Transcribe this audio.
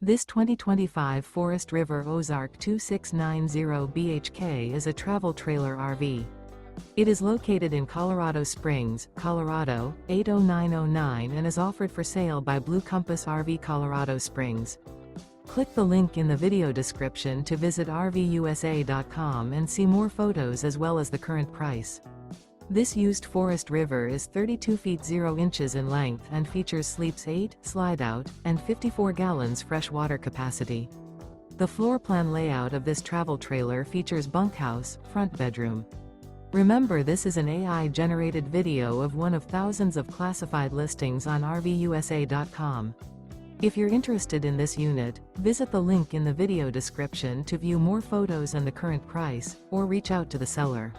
This 2025 Forest River Ozark 2690 BHK is a travel trailer RV. It is located in Colorado Springs, Colorado, 80909 and is offered for sale by Blue Compass RV Colorado Springs. Click the link in the video description to visit RVUSA.com and see more photos as well as the current price. This used Forest River is 32 feet 0 inches in length and features sleeps 8, Slideout, and 54 gallons fresh water capacity. The floor plan layout of this travel trailer features bunkhouse, front bedroom. Remember, this is an AI-generated video of one of thousands of classified listings on RVUSA.com. If you're interested in this unit, visit the link in the video description to view more photos and the current price, or reach out to the seller.